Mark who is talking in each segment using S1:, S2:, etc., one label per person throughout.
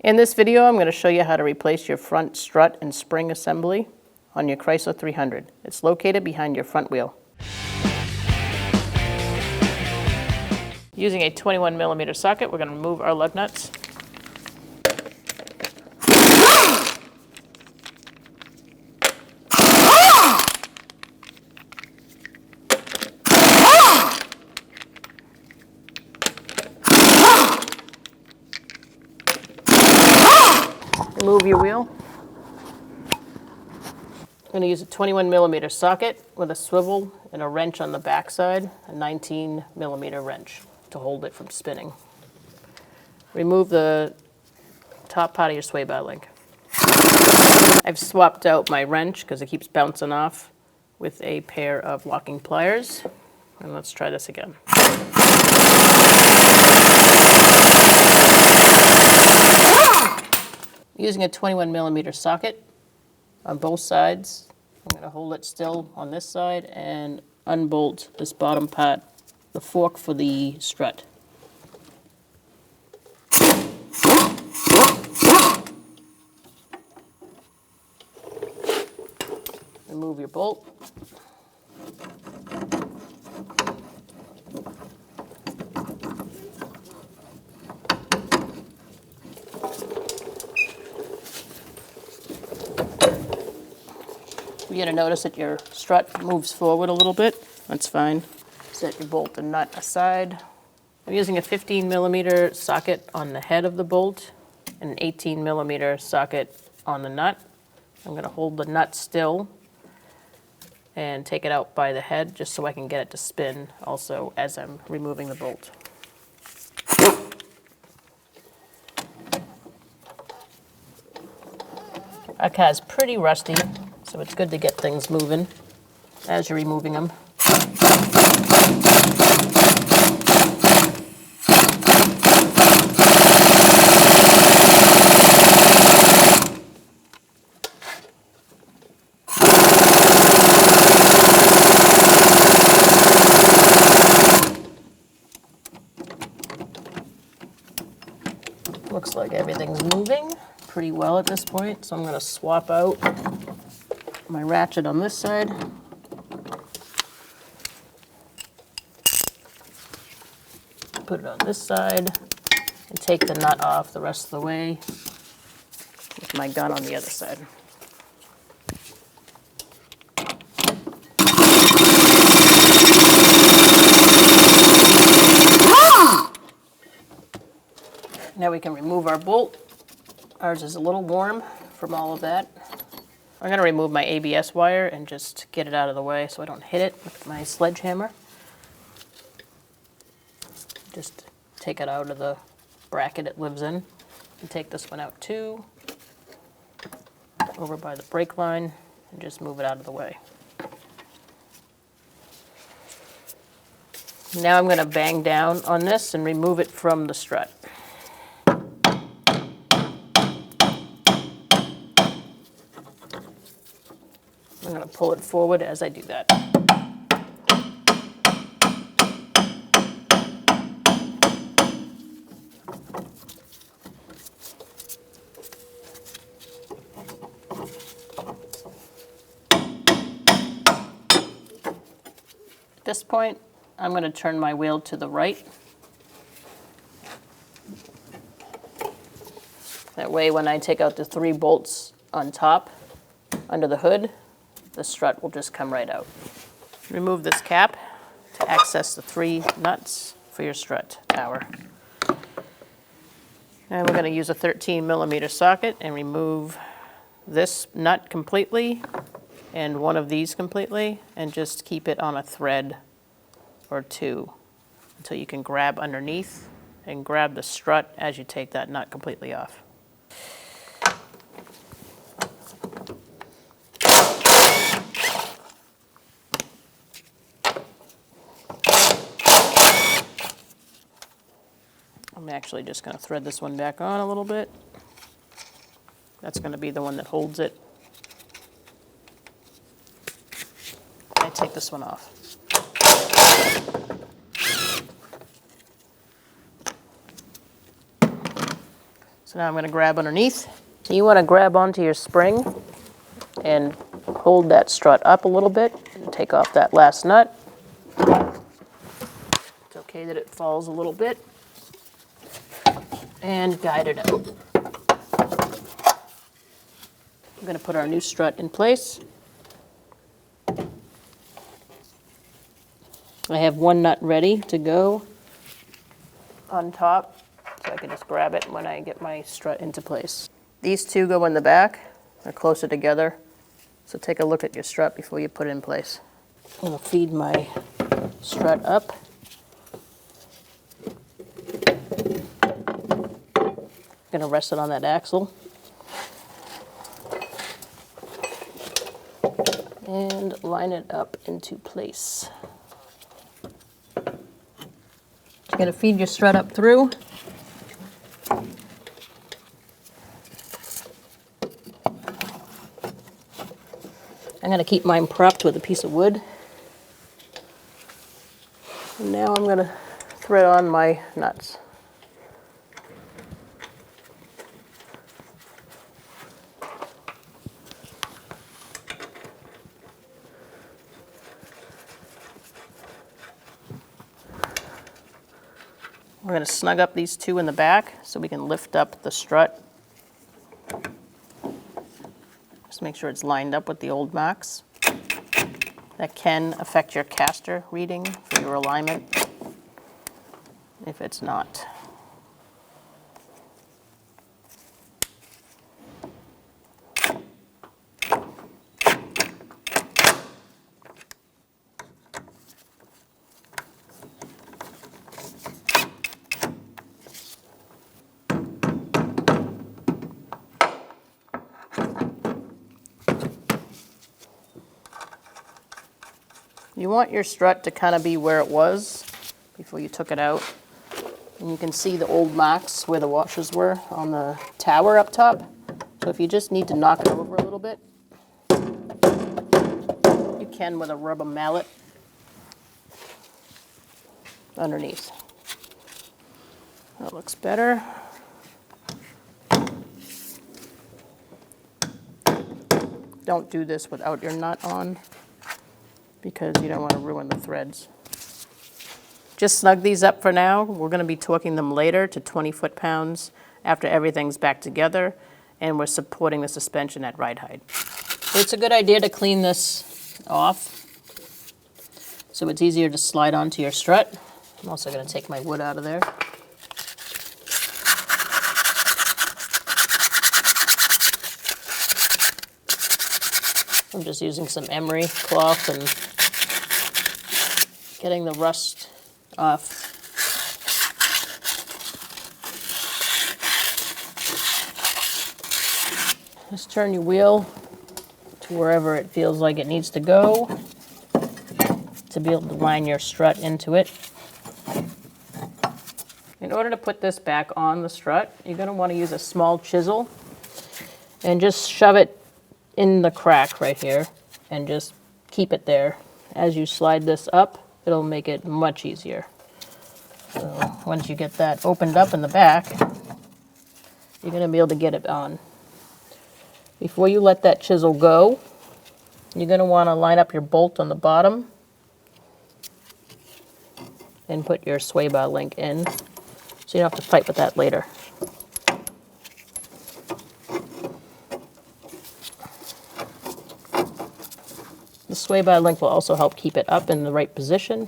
S1: In this video, I'm going to show you how to replace your front strut and spring assembly on your Chrysler 300. It's located behind your front wheel. Using a 21mm socket, we're going to remove our lug nuts. Remove your wheel. I'm going to use a 21mm socket with a swivel and a wrench on the back side, a 19mm wrench to hold it from spinning. Remove the top part of your sway bar link. I've swapped out my wrench because it keeps bouncing off with a pair of locking pliers. And let's try this again. Using a 21mm socket on both sides, I'm going to hold it still on this side and unbolt this bottom part, the fork for the strut. Remove your bolt. You're going to notice that your strut moves forward a little bit. That's fine. Set your bolt and nut aside. I'm using a 15mm socket on the head of the bolt and an 18mm socket on the nut. I'm going to hold the nut still and take it out by the head just so I can get it to spin also as I'm removing the bolt. Our car's pretty rusty, so it's good to get things moving as you're removing them. Looks like everything's moving pretty well at this point, so I'm going to swap out my ratchet on this side. Put it on this side and take the nut off the rest of the way with my gun on the other side. Now we can remove our bolt. Ours is a little warm from all of that. I'm going to remove my ABS wire and just get it out of the way so I don't hit it with my sledgehammer. Just take it out of the bracket it lives in. And take this one out too, over by the brake line, and just move it out of the way. Now I'm going to bang down on this and remove it from the strut. I'm going to pull it forward as I do that. At this point, I'm going to turn my wheel to the right. That way, when I take out the 3 bolts on top, under the hood, the strut will just come right out. Remove this cap to access the 3 nuts for your strut tower. And we're going to use a 13mm socket and remove this nut completely and one of these completely, and just keep it on a thread or 2 until you can grab underneath and grab the strut as you take that nut completely off. I'm actually just going to thread this one back on a little bit. That's going to be the one that holds it. I take this one off. So now I'm going to grab underneath. So you want to grab onto your spring and hold that strut up a little bit and take off that last nut. It's okay that it falls a little bit. And guide it out. I'm going to put our new strut in place. I have one nut ready to go on top, so I can just grab it when I get my strut into place. These two go in the back. They're closer together, so take a look at your strut before you put it in place. I'm going to feed my strut up. I'm going to rest it on that axle. And line it up into place. You're going to feed your strut up through. I'm going to keep mine propped with a piece of wood. And now I'm going to thread on my nuts. We're going to snug up these two in the back so we can lift up the strut. Just make sure it's lined up with the old marks. That can affect your caster reading for your alignment if it's not. You want your strut to kind of be where it was before you took it out. And you can see the old marks where the washers were on the tower up top. So if you just need to knock it over a little bit, you can with a rubber mallet underneath. That looks better. Don't do this without your nut on, because you don't want to ruin the threads. Just snug these up for now. We're going to be torquing them later to 20 foot-pounds after everything's back together, and we're supporting the suspension at ride height. It's a good idea to clean this off so it's easier to slide onto your strut. I'm also going to take my wood out of there. I'm just using some emery cloth and getting the rust off. Just turn your wheel to wherever it feels like it needs to go to be able to line your strut into it. In order to put this back on the strut, you're going to want to use a small chisel and just shove it in the crack right here and just keep it there. As you slide this up, it'll make it much easier. So once you get that opened up in the back, you're going to be able to get it on. Before you let that chisel go, you're going to want to line up your bolt on the bottom and put your sway bar link in, so you don't have to fight with that later. The sway bar link will also help keep it up in the right position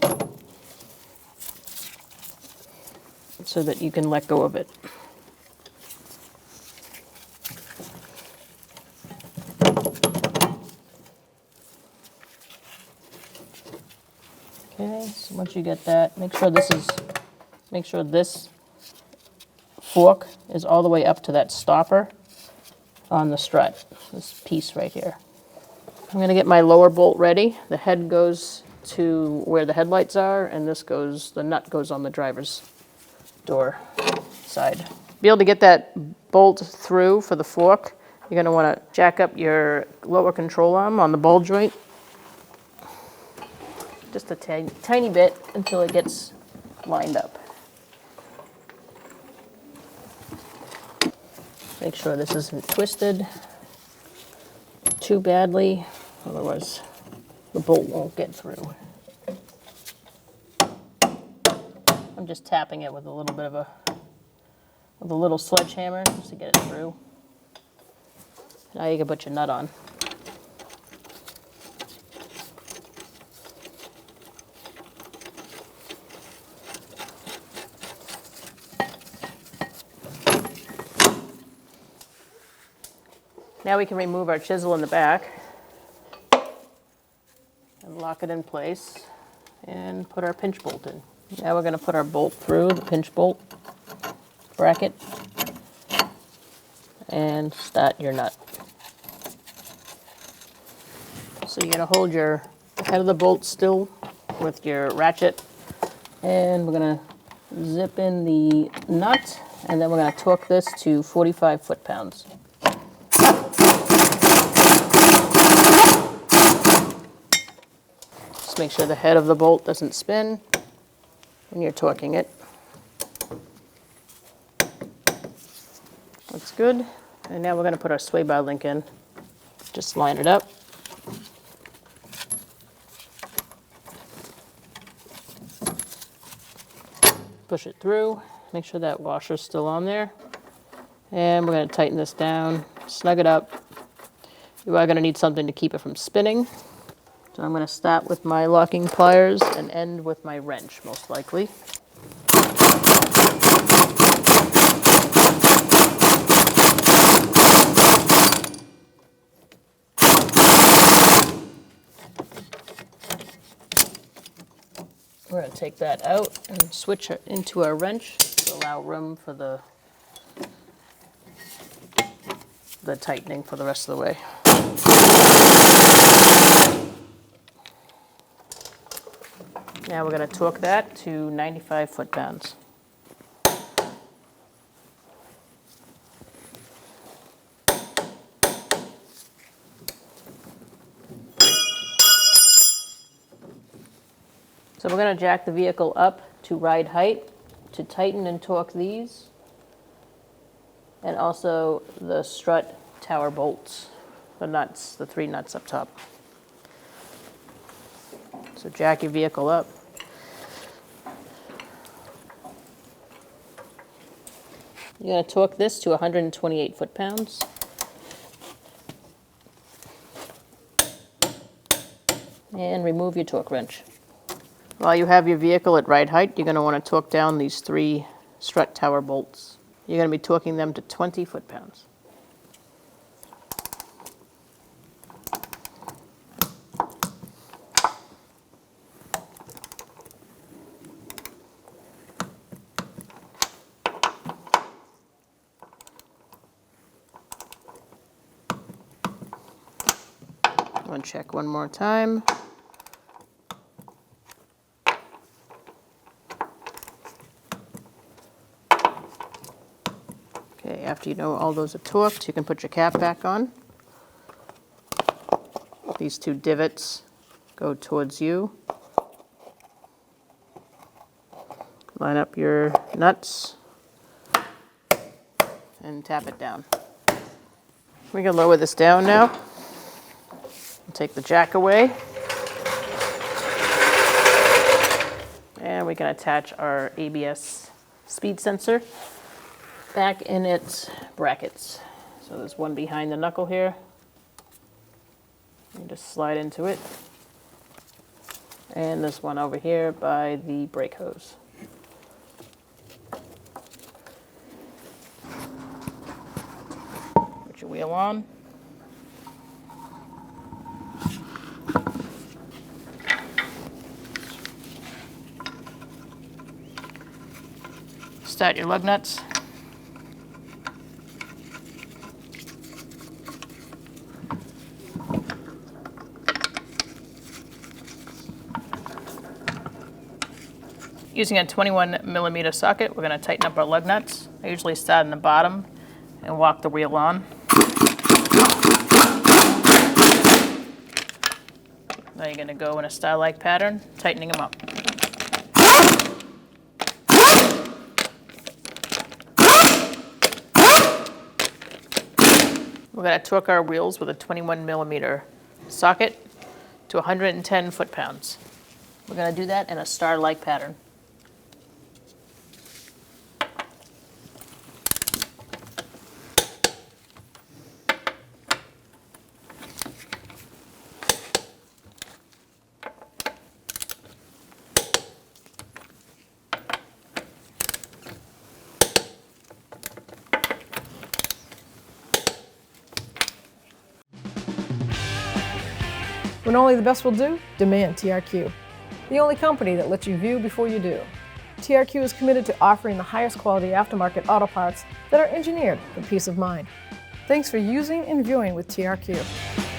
S1: so that you can let go of it. Okay, so once you get that, make sure this fork is all the way up to that stopper on the strut, this piece right here. I'm going to get my lower bolt ready. The head goes to where the headlights are, and the nut goes on the driver's door side. To be able to get that bolt through for the fork, you're going to want to jack up your lower control arm on the ball joint just a tiny bit until it gets lined up. Make sure this isn't twisted too badly, otherwise the bolt won't get through. I'm just tapping it with a little bit of a little sledgehammer just to get it through. Now you can put your nut on. Now we can remove our chisel in the back and lock it in place and put our pinch bolt in. Now we're going to put our bolt through the pinch bolt bracket and start your nut. So you're going to hold your head of the bolt still with your ratchet, and we're going to zip in the nut, and then we're going to torque this to 45 foot-pounds. Just make sure the head of the bolt doesn't spin when you're torquing it. That's good. And now we're going to put our sway bar link in. Just line it up. Push it through. Make sure that washer's still on there. And we're going to tighten this down, snug it up. You are going to need something to keep it from spinning. So I'm going to start with my locking pliers and end with my wrench, most likely. We're going to take that out and switch it into our wrench to allow room for the tightening for the rest of the way. Now we're going to torque that to 95 foot-pounds. So we're going to jack the vehicle up to ride height to tighten and torque these, and also the strut tower bolts, the nuts, the 3 nuts up top. So jack your vehicle up. You're going to torque this to 128 foot-pounds. And remove your torque wrench. While you have your vehicle at ride height, you're going to want to torque down these 3 strut tower bolts. You're going to be torquing them to 20 foot-pounds. I'm going to check one more time. Okay, after you know all those are torqued, you can put your cap back on. These 2 divots go towards you. Line up your nuts and tap it down. We can lower this down now. Take the jack away. And we can attach our ABS speed sensor back in its brackets. So there's one behind the knuckle here. You just slide into it. And this one over here by the brake hose. Put your wheel on. Start your lug nuts. Using a 21mm socket, we're going to tighten up our lug nuts. I usually start in the bottom and walk the wheel on. Now you're going to go in a star-like pattern, tightening them up. We're going to torque our wheels with a 21 millimeter socket to 110 foot-pounds. We're going to do that in a star-like pattern.
S2: When only the best will do, demand TRQ. The only company that lets you view before you do. TRQ is committed to offering the highest quality aftermarket auto parts that are engineered for peace of mind. Thanks for using and viewing with TRQ.